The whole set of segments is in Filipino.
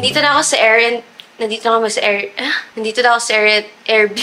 nandito na ako sa Nandito na ako sa Airbnb.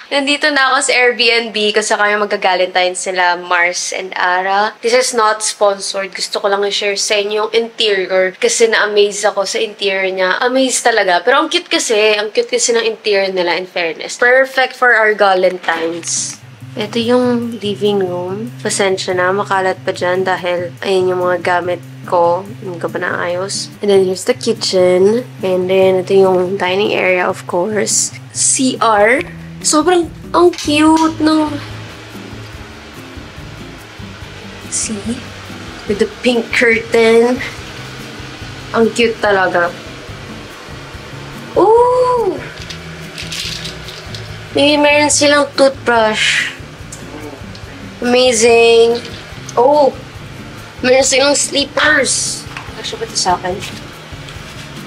Nandito na ako sa Airbnb kasi kami magagalantayin sila Mars and Ara. This is not sponsored. Gusto ko lang i-share sa inyo yung interior kasi na-amaze ako sa interior niya. Amaze talaga. Pero ang cute kasi ng interior nila in fairness. Perfect for our Galentines. Ito yung living room. Pasensya na, makalat pa dyan dahil ayun yung mga gamit ko. Hindi ko pa naayos. And then here's the kitchen. And then ito yung dining area of course. CR. Sobrang ang cute ng... See? With the pink curtain. Ang cute talaga. Ooh! Meron silang toothbrush. Amazing. Oh! Meron silang sleepers. Actually, ito sa akin.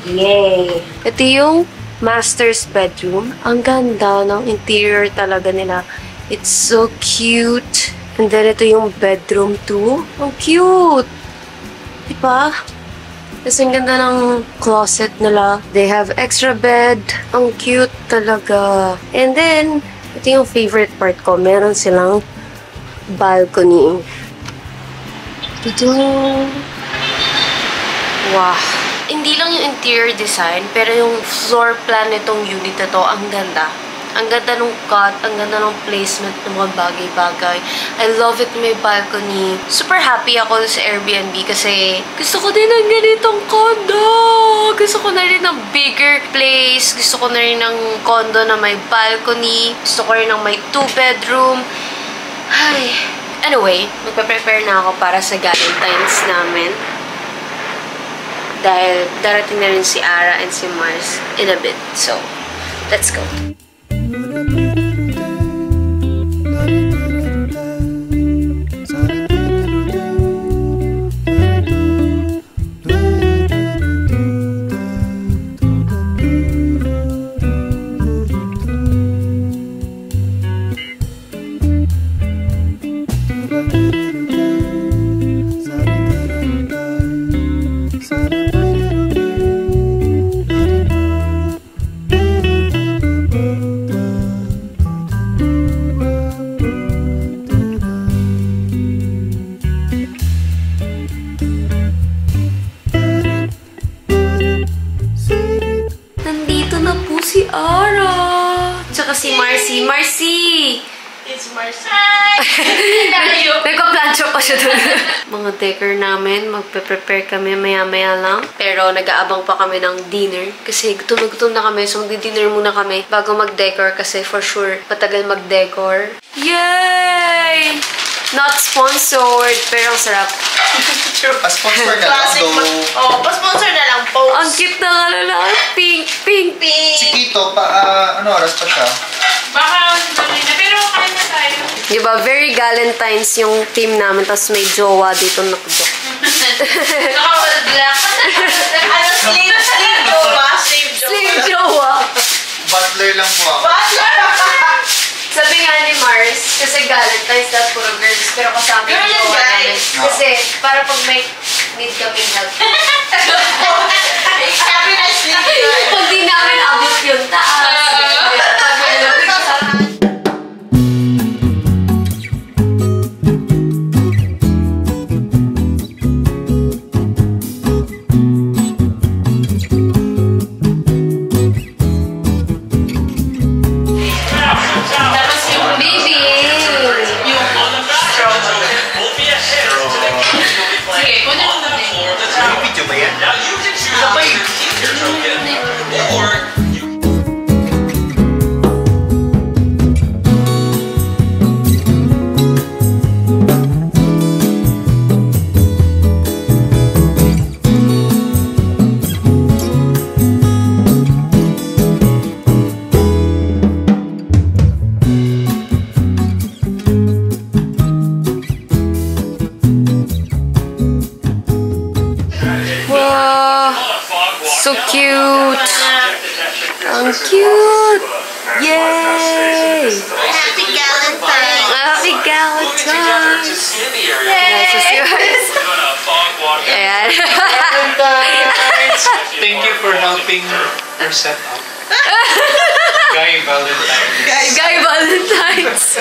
Yay! Ito yung master's bedroom. Ang ganda ng interior talaga nila. It's so cute. And then, ito yung bedroom too. Ang cute! Diba? Tapos, ang ganda ng closet nila. They have extra bed. Ang cute talaga. And then, ito yung favorite part ko. Meron silang balcony. Ito. Wow! Hindi lang yung interior design, pero yung floor plan nitong unit na to, ang ganda. Ang ganda ng cut, ang ganda ng placement ng mga bagay-bagay. I love it, may balcony. Super happy ako sa Airbnb kasi gusto ko din ng ganitong condo. Gusto ko na rin ng bigger place. Gusto ko na rin ng condo na may balcony. Gusto ko rin ng may 2-bedroom. Ay. Anyway, magpa-prepare na ako para sa Galentines namin. Dahil darating na rin si Ara and si Mars in a bit. So, let's go. Si Ara! Tsaka si Marcy. Marcy! It's Marcy. Hi! Nagpa-plancho pa siya doon. Mga decor namin, magpe-prepare kami maya-maya lang. Pero nag-aabang pa kami ng dinner. Kasi gutom na kami, so magdi-dinner muna kami bago mag-decor kasi for sure matagal mag-decor. Yay! Not sponsored, pero ang sarap. Pa-sponsor na lang, though. Oh, pa-sponsor na lang, post. Ang cute na nga na. Pink. Si Kito, ano oras pa siya? Baka tuloy na, pero kain na tayo. Diba, very Galentines yung team namin, tapos may jowa dito nakudok. Naka-all black. Ano, slave jowa? Slave jowa. Butler lang po ako. Butler! Sabi nga ni Mars, kasi Galentines dapat puro girls, pero kasama yung Girl and jowa namin. guys. Kasi, para pag may need kaming help. Sabi na slave jowa. Pag di namin abot yung taas. So cute! Ang cute! Yay! Happy Galentine! Happy Galentines! Yes! Yes! Ayan. Thank you for helping her set up. Guy Valentine. Guy Valentines. So,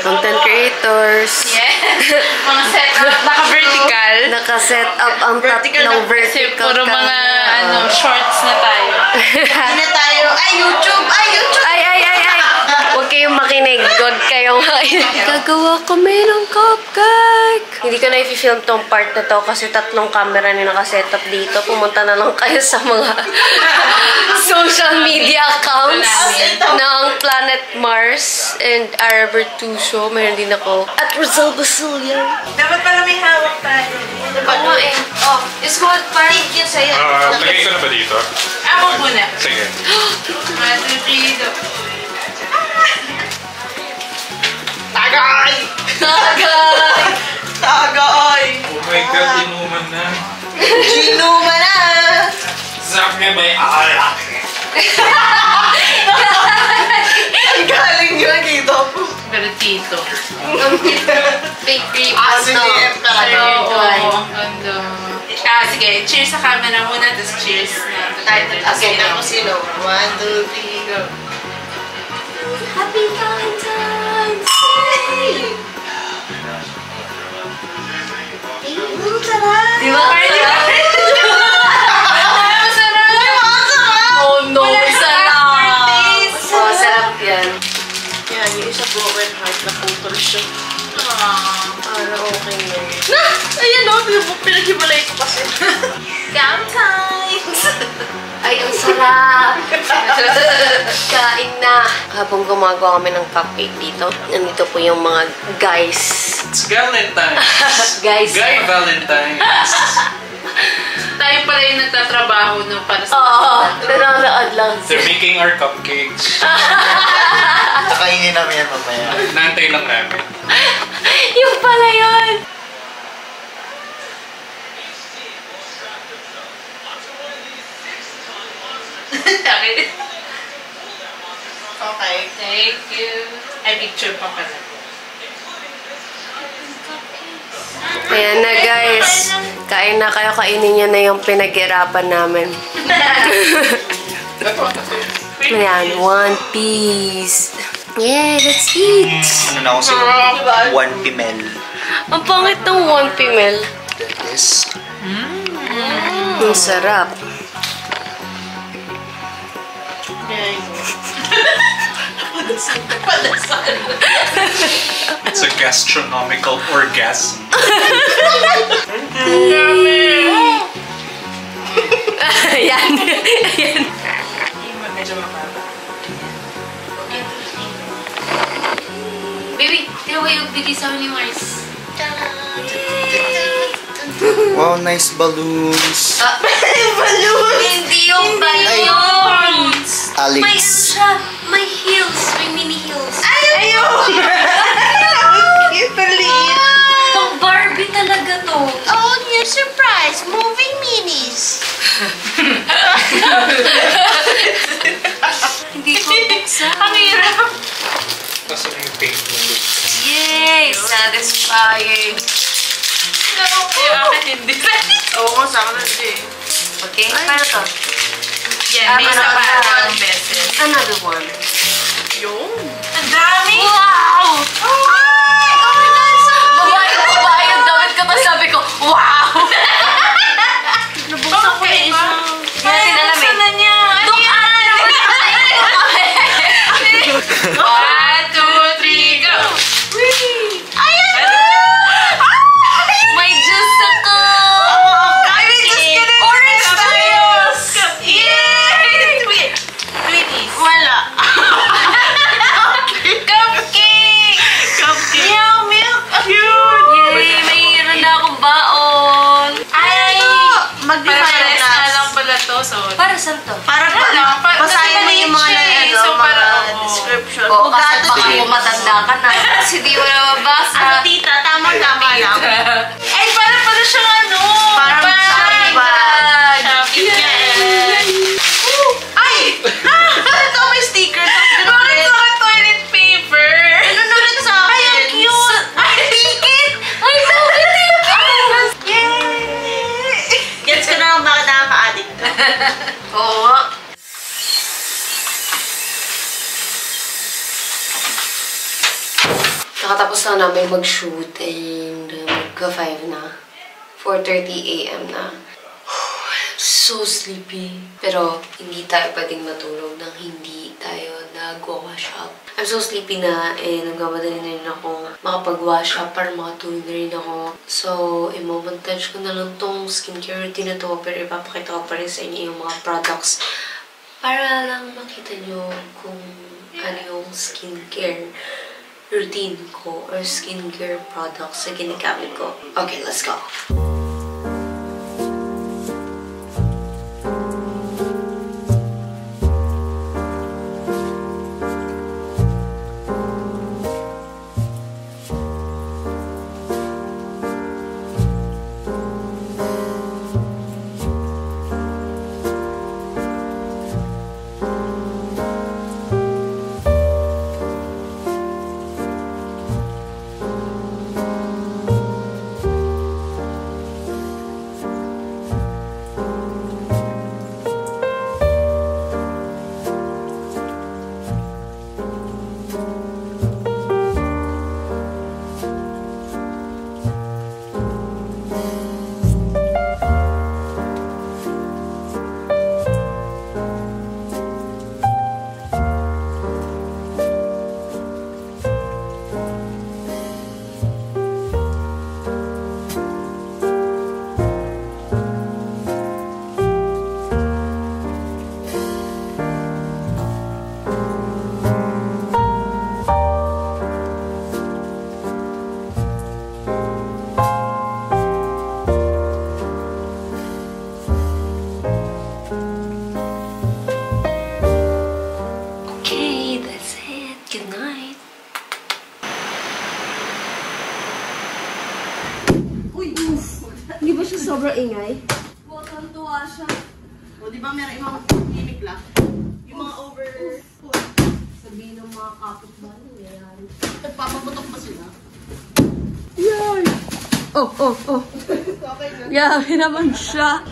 content creators. Yeah. Mga setup, naka-vertical. Naka-set up ang tatlong Kasi vertical puro mga camera. shorts na tayo. Hindi na tayo. Ay, YouTube! Ay, YouTube! Ay! Huwag kayong makinig. Huwag kayong makinig. Gagawa kami ng cupcake. Hindi ko na i-film tong part na to kasi tatlong camera na nakasetup dito. Pumunta na lang kayo sa mga social media accounts ng Planet Mars and Ara Bertuso. Mayroon din ako. At Rizal Basulia. Dapat pala may hawak tayo. Oo eh. Oh, it's called parang yun sa'yo. Lagay ko na ba dito? Ako muna. Sige. 1, 2, 3, go. Tagay! Tagay! Oh my God, inuman na. Ginuman na! Zap niya may alak. Ang galing nyo dito. Pero tito. Bakery. Sige, Oo. Ganda. Sige, cheers sa camera muna, tapos cheers na. Okay, ako sino. 1, 2, 3, go. Happy Valentine's Day! Di ba? Oh no, sarap! Oh, sarap yan. Yan, yung isa broken heart na putol siya. Para okay na. Ayan o, pinag-hibalay ko kasi. Valentine's! Ay, ang sarap! Kain na! Habang gumagawa kami ng cupcake dito, nandito po yung mga guys. It's Valentine's. Guys. Guy Valentine's. Tayo pala yung nagtatrabaho no, para sa Oo, nanonood lang. They're making our cupcakes. Nakainin namin yan mamaya. Nantay lang namin. Yung pala yun! Okay, thank you. Ay, picture pa pala. Ayan na guys. Kain na kayo, kainin nyo na yung pinag-irapan namin. Ayan, one piece. Yeah, let's eat. Ano na ako sa 1 pimel. Ang pangit ng one pimel. Yes. Ang sarap. It's a gastronomical orgasm. Ayan. Ayan. Medyo mababa. Baby, tira mo yung bigay sa amin ni Mars. Wow, nice balloons. Balloon! Hindi yung balloons! May ano Alex. siya? May heels. May mini heels. Ayun! Italy! Pang Barbie talaga to. Oh, new surprise! Moving minis! Hindi ko buksan. Ang hirap! Tapos yung pink mo. Yay! Satisfying. Yung akin hindi. Oo ko, sa akin hindi. Okay, paano to? Yan, may isa pa. Another One beses. Another one. Yung? Ang dami! Wow! Ay! Oh my God! Babae yung damit ko. Tapos sabi ko, wow! Nabuksan ko yung isa. Hindi natin alam eh. na niya? Dukaan! 1, 2, 3, go! Ayan! May juice ako! Ay, may juice ka din! Orange tayo! Yay! Sweeties. Wala. Cupcake! Cupcake. Meow, milk. Cute! Yay! Mayroon na akong baon! Ay! Mag-define na lang pala to, so... Para saan to? Para basahin mo yung mga so para, description. Oo, kasi Ugato baka din. pumatanda ka na. Kasi di mo na mabasa. Ano tita, tama-tama lang. Ay, para pala siyang ano! Parang shopping bag. Shopping bag. Ay! Ito may sticker. Bakit sa toilet paper? Nanunulit sa akin. Ay, ang cute! Ay, tikit! Ay, bakit Yay! Gets ko na lang bakit nakaka-addict to. namin mag-shoot and magka-5 na. 4:30 a.m. na. I'm so sleepy. Pero hindi tayo pwedeng matulog nang hindi tayo nag-wash up. I'm so sleepy na and nagmamadali na rin akong makapag-wash up para makatulog na rin ako. So, i-montage ko na lang tong skincare routine na to pero ipapakita ko pa rin sa inyo yung mga products para lang makita nyo kung ano yung skincare routine ko or skincare products na ginagamit ko. Okay, let's go! Hindi ba siya sobrang ingay? Tuwa siya. O, di ba meron yung mga gimmick lang? Yung mga over... Sabihin ng mga kapitbahay, yan. Nagpapaputok pa sila. Yan! Oh! Okay na. Yabi naman siya.